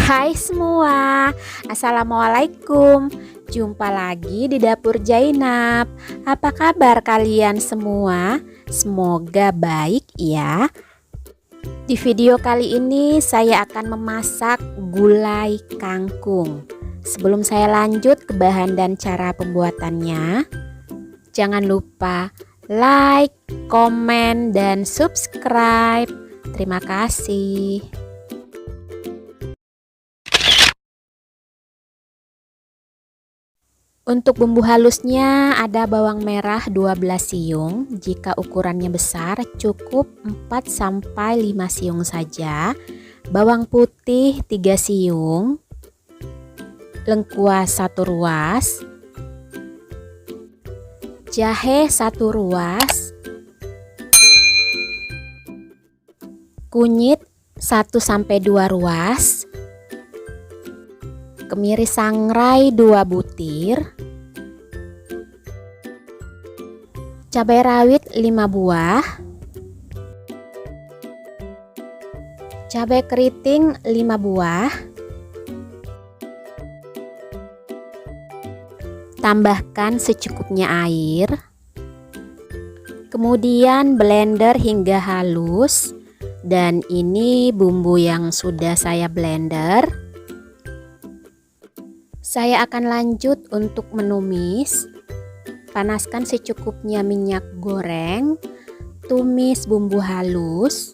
Hai semua, Assalamualaikum. Jumpa lagi di Dapur Jainab. Apa kabar kalian semua? Semoga baik ya. Di video kali ini saya akan memasak gulai kangkung. Sebelum saya lanjut ke bahan dan cara pembuatannya, jangan lupa like, komen, dan subscribe. Terima kasih. Untuk bumbu halusnya ada bawang merah 12 siung. Jika ukurannya besar cukup 4-5 siung saja. Bawang putih 3 siung. Lengkuas 1 ruas. Jahe 1 ruas. Kunyit 1-2 ruas. Kemiri sangrai 2 butir, cabai rawit 5 buah, cabai keriting 5 buah, tambahkan secukupnya air, kemudian blender hingga halus. Dan ini bumbu yang sudah saya blender. Saya akan lanjut untuk menumis. Panaskan secukupnya minyak goreng. Tumis bumbu halus.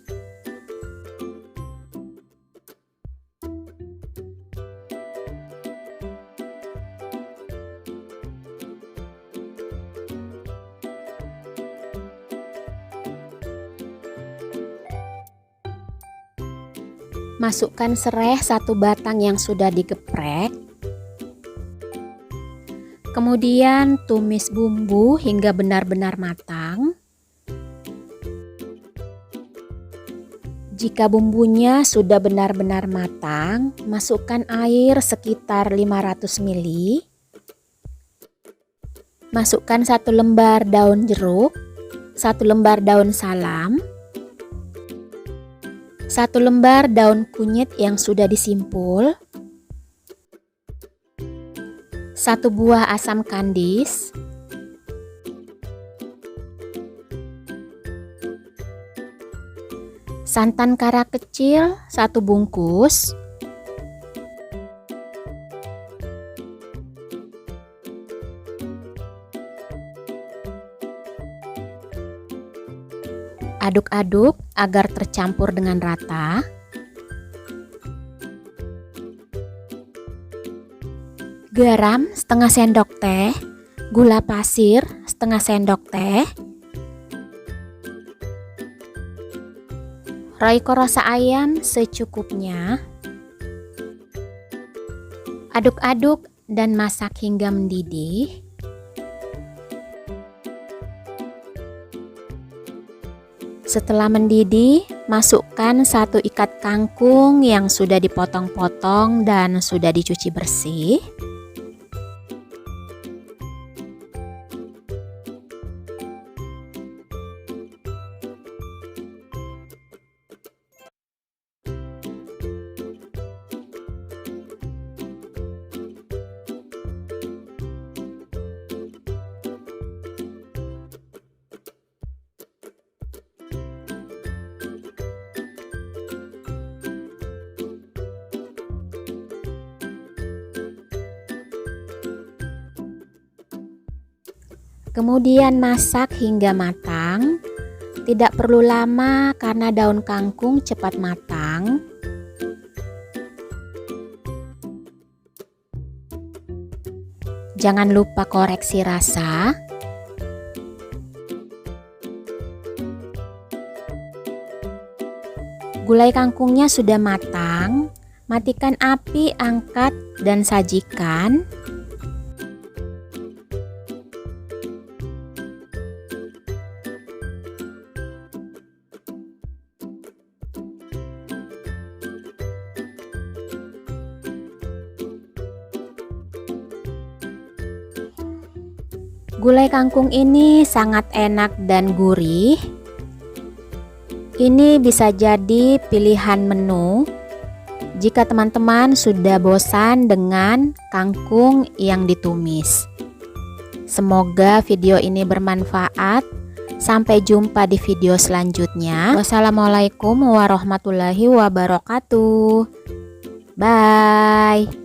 Masukkan serai 1 batang yang sudah digeprek. Kemudian tumis bumbu hingga benar-benar matang. Jika bumbunya sudah benar-benar matang, masukkan air sekitar 500 ml. Masukkan 1 lembar daun jeruk, 1 lembar daun salam, 1 lembar daun kunyit yang sudah disimpul, 1 buah asam kandis, santan kara kecil 1 bungkus, aduk-aduk agar tercampur dengan rata. Garam setengah sendok teh, gula pasir setengah sendok teh, royco rasa ayam secukupnya. Aduk-aduk dan masak hingga mendidih. Setelah mendidih, masukkan 1 ikat kangkung yang sudah dipotong-potong dan sudah dicuci bersih. Kemudian masak hingga matang. Tidak perlu lama karena daun kangkung cepat matang. Jangan lupa koreksi rasa. Gulai kangkungnya sudah matang. Matikan api, angkat dan sajikan. Gulai kangkung ini sangat enak dan gurih. Ini bisa jadi pilihan menu jika teman-teman sudah bosan dengan kangkung yang ditumis. Semoga video ini bermanfaat. Sampai jumpa di video selanjutnya. Wassalamualaikum warahmatullahi wabarakatuh. Bye.